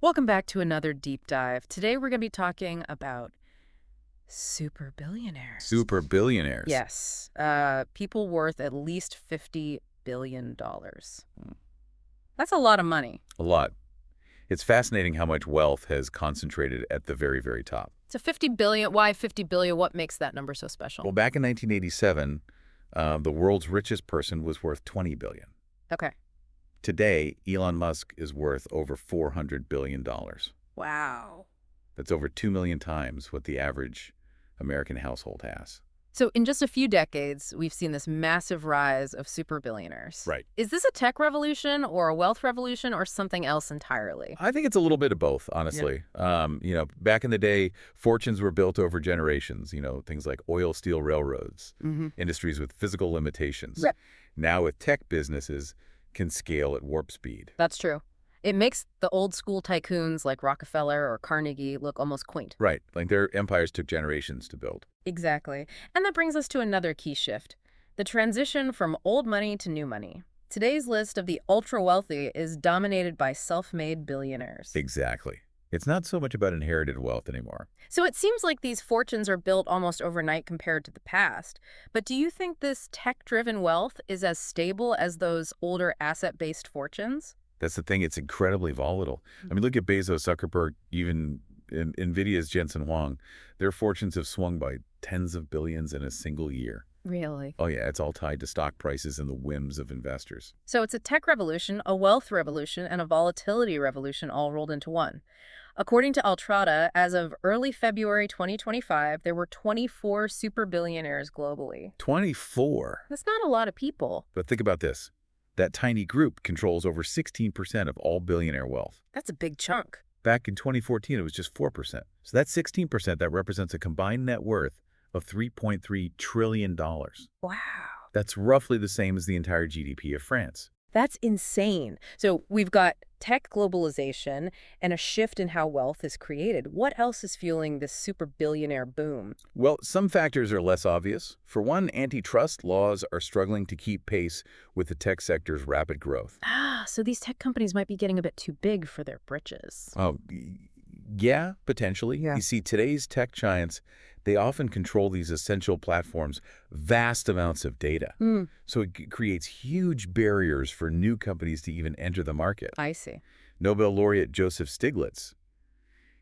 Welcome back to another deep dive. Today we're going to be talking about super billionaires. Super billionaires. Yes, people worth at least $50 billion. Hmm. That's a lot of money. A lot. It's fascinating how much wealth has concentrated at the very, very top. So 50 billion, why 50 billion? What makes that number so special? Well, back in 1987, the world's richest person was worth $20 billion. Okay. Today, Elon Musk is worth over $400 billion. Wow. That's over 2 million times what the average American household has. So in just a few decades, we've seen this massive rise of super billionaires. Right. Is this a tech revolution or a wealth revolution or something else entirely? I think it's a little bit of both, honestly. Back in the day, fortunes were built over generations, things like oil, steel, railroads, industries with physical limitations. Right. Now with tech, businesses can scale at warp speed. That's true. It makes the old school tycoons like Rockefeller or Carnegie look almost quaint. Right, like their empires took generations to build. Exactly. And that brings us to another key shift, the transition from old money to new money. Today's list of the ultra-wealthy is dominated by self-made billionaires. Exactly. It's not so much about inherited wealth anymore. So it seems like these fortunes are built almost overnight compared to the past. But do you think this tech-driven wealth is as stable as those older asset-based fortunes? That's the thing, it's incredibly volatile. I mean, look at Bezos, Zuckerberg, even NVIDIA's Jensen Huang. Their fortunes have swung by tens of billions in a single year. Really? Oh yeah, it's all tied to stock prices and the whims of investors. So it's a tech revolution, a wealth revolution, and a volatility revolution all rolled into one. According to Altrada, as of early February 2025, there were 24 super billionaires globally. 24. That's not a lot of people. But think about this. That tiny group controls over 16% of all billionaire wealth. That's a big chunk. Back in 2014, it was just 4%. So that's 16% that represents a combined net worth of $3.3 trillion. Wow. That's roughly the same as the entire GDP of France. That's insane. So we've got tech globalization and a shift in how wealth is created. What else is fueling this super billionaire boom? Well, some factors are less obvious. For one, antitrust laws are struggling to keep pace with the tech sector's rapid growth. So these tech companies might be getting a bit too big for their britches. Yeah, potentially. Yeah. You see, today's tech giants, they often control these essential platforms, vast amounts of data. So it creates huge barriers for new companies to even enter the market. I see. Nobel laureate Joseph Stiglitz,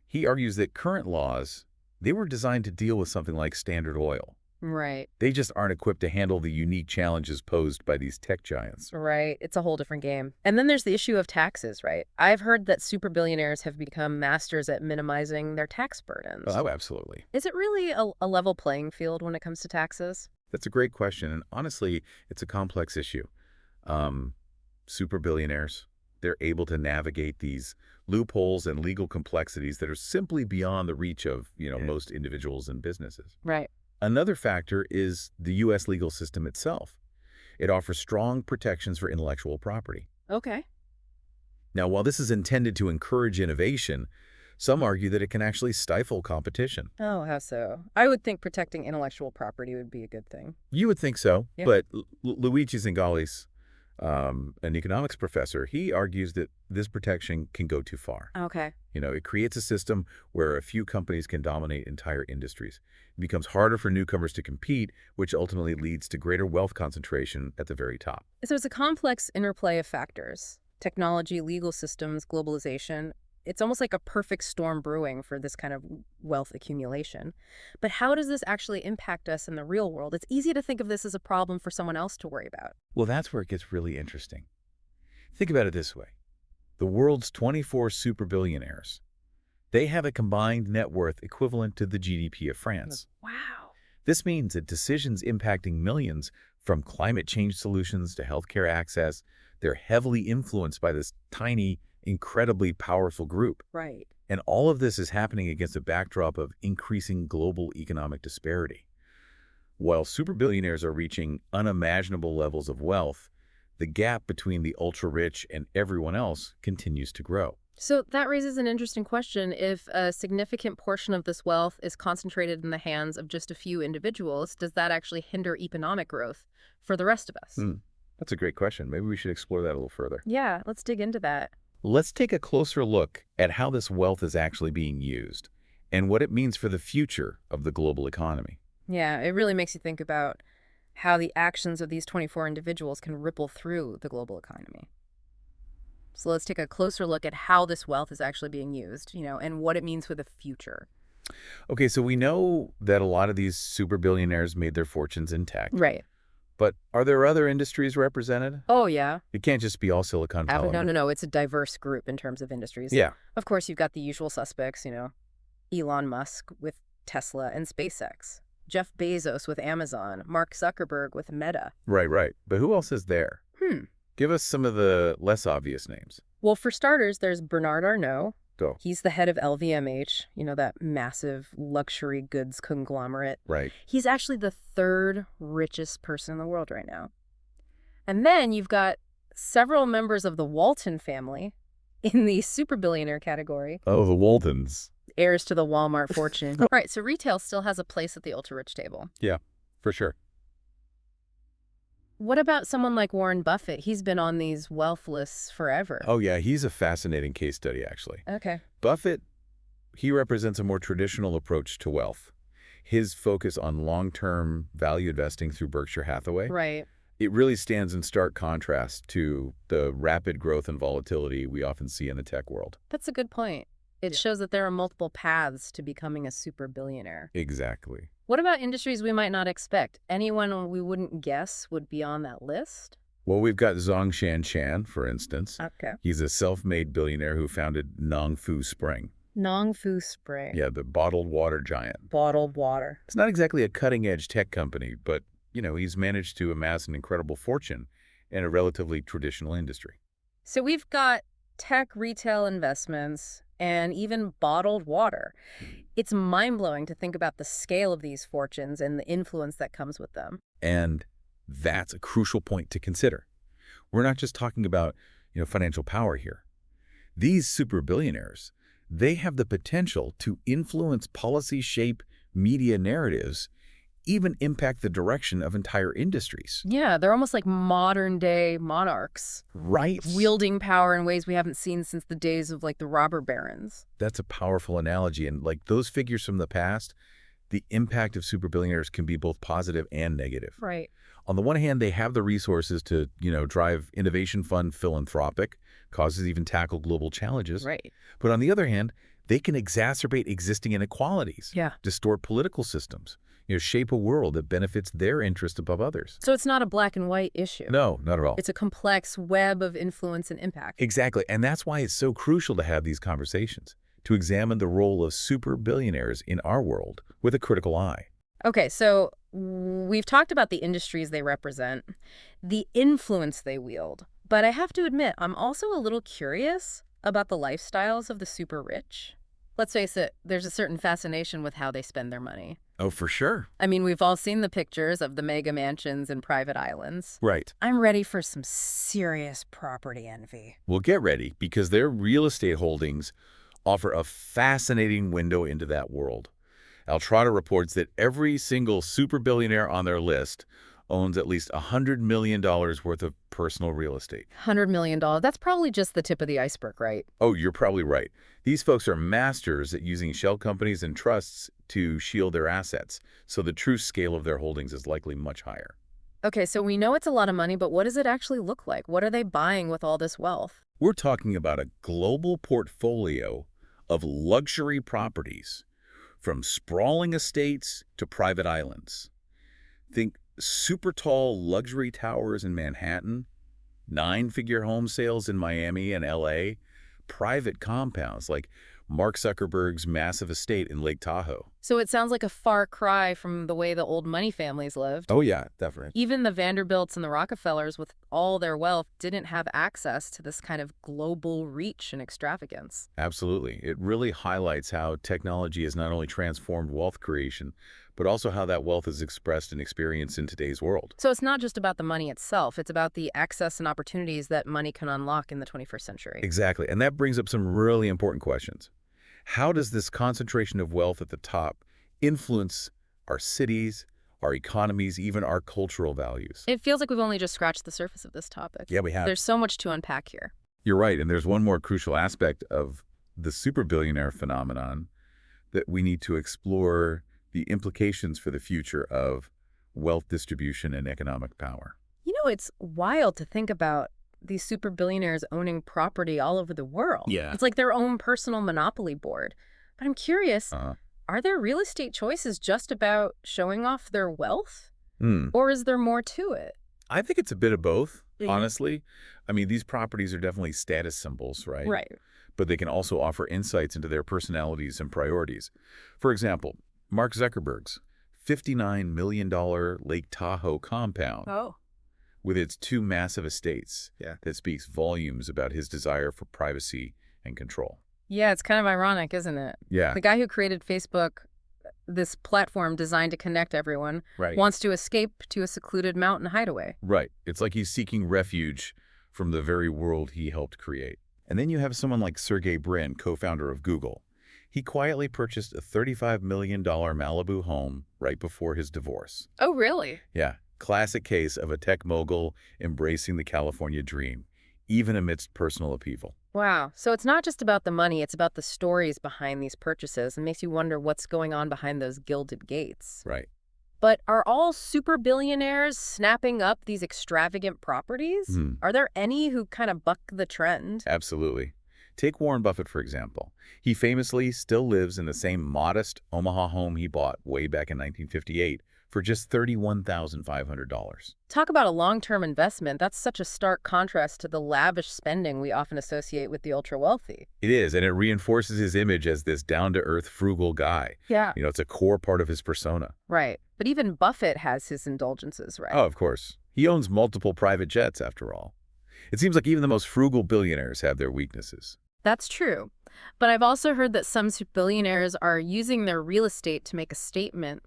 he argues that current laws, they were designed to deal with something like Standard Oil. Right. They just aren't equipped to handle the unique challenges posed by these tech giants. Right. It's a whole different game. And then there's the issue of taxes, right? I've heard that super billionaires have become masters at minimizing their tax burdens. Oh, absolutely. Is it really a level playing field when it comes to taxes? That's a great question, and honestly, it's a complex issue. Super billionaires, they're able to navigate these loopholes and legal complexities that are simply beyond the reach of, most individuals and businesses. Right. Another factor is the U.S. legal system itself. It offers strong protections for intellectual property. Okay. Now, while this is intended to encourage innovation, some argue that it can actually stifle competition. Oh, how so? I would think protecting intellectual property would be a good thing. You would think so, Yeah. but Luigi Zingales, an economics professor, he argues that this protection can go too far. Okay. It creates a system where a few companies can dominate entire industries. It becomes harder for newcomers to compete, which ultimately leads to greater wealth concentration at the very top. So it's a complex interplay of factors. Technology, legal systems, globalization. It's almost like a perfect storm brewing for this kind of wealth accumulation. But how does this actually impact us in the real world? It's easy to think of this as a problem for someone else to worry about. Well, that's where it gets really interesting. Think about it this way. The world's 24 super billionaires, they have a combined net worth equivalent to the GDP of France. Wow. This means that decisions impacting millions, from climate change solutions to healthcare access, they're heavily influenced by this tiny, incredibly powerful group. Right. And all of this is happening against a backdrop of increasing global economic disparity. While super billionaires are reaching unimaginable levels of wealth, the gap between the ultra-rich and everyone else continues to grow. So that raises an interesting question. If a significant portion of this wealth is concentrated in the hands of just a few individuals, does that actually hinder economic growth for the rest of us? That's a great question. Maybe we should explore that a little further. Yeah, let's dig into that. Let's take a closer look at how this wealth is actually being used and what it means for the future of the global economy. Yeah, it really makes you think about how the actions of these 24 individuals can ripple through the global economy. So let's take a closer look at how this wealth is actually being used, and what it means for the future. Okay, so we know that a lot of these super billionaires made their fortunes in tech, Right. but are there other industries represented? Oh, yeah. It can't just be all Silicon No, Valley. no, no. It's a diverse group in terms of industries. Yeah, Of course, you've got the usual suspects, Elon Musk with Tesla and SpaceX, Jeff Bezos with Amazon, Mark Zuckerberg with Meta. right. But who else is there? Hmm. Give us some of the less obvious names. Well, for starters, there's Bernard Arnault. Go. He's the head of LVMH, that massive luxury goods conglomerate. Right. He's actually the third richest person in the world right now. And then you've got several members of the Walton family in the super billionaire category, Oh, the Waltons. heirs to the Walmart fortune. All right, so retail still has a place at the ultra-rich table. Yeah, for sure. What about someone like Warren Buffett? He's been on these wealth lists forever. Oh, yeah, he's a fascinating case study, actually. Okay. Buffett, he represents a more traditional approach to wealth. His focus on long-term value investing through Berkshire Hathaway, Right. it really stands in stark contrast to the rapid growth and volatility we often see in the tech world. That's a good point. It shows that there are multiple paths to becoming a super billionaire. Exactly. What about industries we might not expect? Anyone we wouldn't guess would be on that list? Well, we've got Zhongshan Chan, for instance. Okay. He's a self-made billionaire who founded Nong Fu Spring. Nong Fu Spray. Yeah, the bottled water giant. Bottled water. It's not exactly a cutting-edge tech company, but, he's managed to amass an incredible fortune in a relatively traditional industry. So we've got tech retail investments and even bottled water. It's mind-blowing to think about the scale of these fortunes and the influence that comes with them. And that's a crucial point to consider. We're not just talking about, financial power here. These super billionaires, they have the potential to influence policy, shape media narratives, even impact the direction of entire industries. Yeah, they're almost like modern-day monarchs, Right. wielding power in ways we haven't seen since the days of, the robber barons. That's a powerful analogy. And those figures from the past, the impact of super billionaires can be both positive and negative. Right. On the one hand, they have the resources to, drive innovation fund philanthropic causes, even tackle global challenges. Right. But on the other hand, they can exacerbate existing inequalities, Yeah. distort political systems, shape a world that benefits their interest above others. So it's not a black and white issue. No, not at all. It's a complex web of influence and impact. Exactly. And that's why it's so crucial to have these conversations, to examine the role of super billionaires in our world with a critical eye. Okay, so we've talked about the industries they represent, the influence they wield. But I have to admit, I'm also a little curious about the lifestyles of the super rich. Let's face it, there's a certain fascination with how they spend their money. Oh, for sure. I mean, we've all seen the pictures of the mega mansions and private islands. Right. I'm ready for some serious property envy. Well, get ready, because their real estate holdings offer a fascinating window into that world. Altrata reports that every single super billionaire on their list owns at least $100 million worth of personal real estate. $100 million, that's probably just the tip of the iceberg, right? Oh, you're probably right. These folks are masters at using shell companies and trusts to shield their assets, so the true scale of their holdings is likely much higher. Okay, so we know it's a lot of money, but what does it actually look like? What are they buying with all this wealth? We're talking about a global portfolio of luxury properties, from sprawling estates to private islands. Think super tall luxury towers in Manhattan, 9-figure home sales in Miami and LA, private compounds like Mark Zuckerberg's massive estate in Lake Tahoe. So it sounds like a far cry from the way the old money families lived. Oh yeah, definitely. Even the Vanderbilts and the Rockefellers, with all their wealth, didn't have access to this kind of global reach and extravagance. Absolutely. It really highlights how technology has not only transformed wealth creation, but also how that wealth is expressed and experienced in today's world. So it's not just about the money itself, it's about the access and opportunities that money can unlock in the 21st century. Exactly. And that brings up some really important questions. How does this concentration of wealth at the top influence our cities, our economies, even our cultural values? It feels like we've only just scratched the surface of this topic. Yeah, we have. There's so much to unpack here. You're right, and there's one more crucial aspect of the super billionaire phenomenon that we need to explore the implications for the future of wealth distribution and economic power. It's wild to think about these super billionaires owning property all over the world. Yeah. It's like their own personal monopoly board. But I'm curious, Uh, are their real estate choices just about showing off their wealth? hmm. Or is there more to it? I think it's a bit of both, Mhm. honestly. I mean, these properties are definitely status symbols, right? Right. But they can also offer insights into their personalities and priorities. For example, Mark Zuckerberg's $59 million Lake Tahoe compound Oh. with its two massive estates Yeah. that speaks volumes about his desire for privacy and control. Yeah, it's kind of ironic, isn't it? Yeah, The guy who created Facebook, this platform designed to connect everyone, right. wants to escape to a secluded mountain hideaway. Right. It's like he's seeking refuge from the very world he helped create. And then you have someone like Sergey Brin, co-founder of Google. He quietly purchased a $35 million Malibu home right before his divorce. Oh, really? Yeah, classic case of a tech mogul embracing the California dream, even amidst personal upheaval. Wow. So it's not just about the money, it's about the stories behind these purchases and makes you wonder what's going on behind those gilded gates. Right. But are all super billionaires snapping up these extravagant properties? Hmm. Are there any who kind of buck the trend? Absolutely. Take Warren Buffett, for example. He famously still lives in the same modest Omaha home he bought way back in 1958 for just $31,500. Talk about a long-term investment. That's such a stark contrast to the lavish spending we often associate with the ultra-wealthy. It is, and it reinforces his image as this down-to-earth, frugal guy. Yeah. It's a core part of his persona. Right. But even Buffett has his indulgences, right? Oh, of course. He owns multiple private jets, after all. It seems like even the most frugal billionaires have their weaknesses. That's true. But I've also heard that some billionaires are using their real estate to make a statement,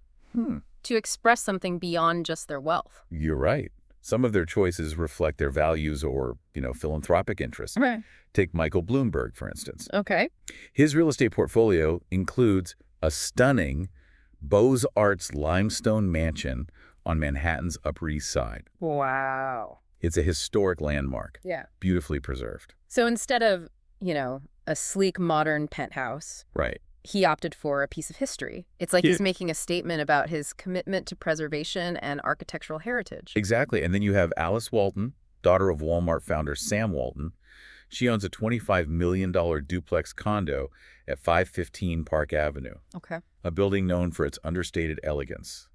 to express something beyond just their wealth. You're right. Some of their choices reflect their values or, philanthropic interests. Right. Take Michael Bloomberg, for instance. Okay. His real estate portfolio includes a stunning Beaux-Arts limestone mansion on Manhattan's Upper East Side. Wow. It's a historic landmark, Yeah. beautifully preserved. So instead of, a sleek modern penthouse, Right. he opted for a piece of history. It's like Yeah. he's making a statement about his commitment to preservation and architectural heritage. Exactly. And then you have Alice Walton, daughter of Walmart founder Sam Walton. She owns a $25 million duplex condo at 515 Park Avenue, Okay. a building known for its understated elegance.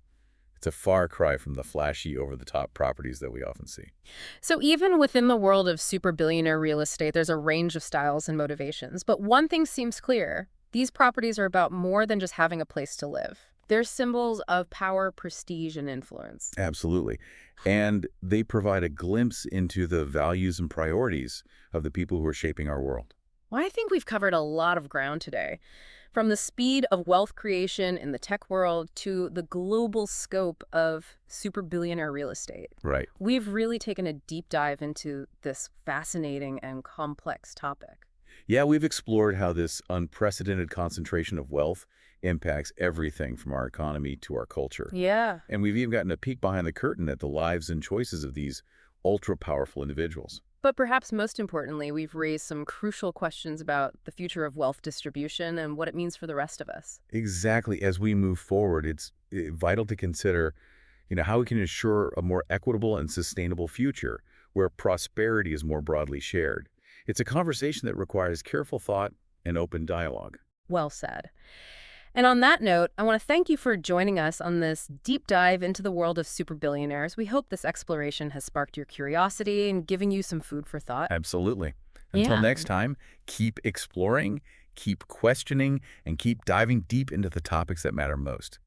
It's a far cry from the flashy, over-the-top properties that we often see. So even within the world of super billionaire real estate, there's a range of styles and motivations. But one thing seems clear. These properties are about more than just having a place to live. They're symbols of power, prestige, and influence. Absolutely. And they provide a glimpse into the values and priorities of the people who are shaping our world. Well, I think we've covered a lot of ground today. From the speed of wealth creation in the tech world to the global scope of super billionaire real estate. Right. We've really taken a deep dive into this fascinating and complex topic. Yeah, we've explored how this unprecedented concentration of wealth impacts everything from our economy to our culture. Yeah. And we've even gotten a peek behind the curtain at the lives and choices of these ultra-powerful individuals. But perhaps most importantly, we've raised some crucial questions about the future of wealth distribution and what it means for the rest of us. Exactly. As we move forward, it's vital to consider, how we can ensure a more equitable and sustainable future where prosperity is more broadly shared. It's a conversation that requires careful thought and open dialogue. Well said. And on that note, I want to thank you for joining us on this deep dive into the world of super billionaires. We hope this exploration has sparked your curiosity and given you some food for thought. Absolutely. Until Yeah. next time, keep exploring, keep questioning, and keep diving deep into the topics that matter most.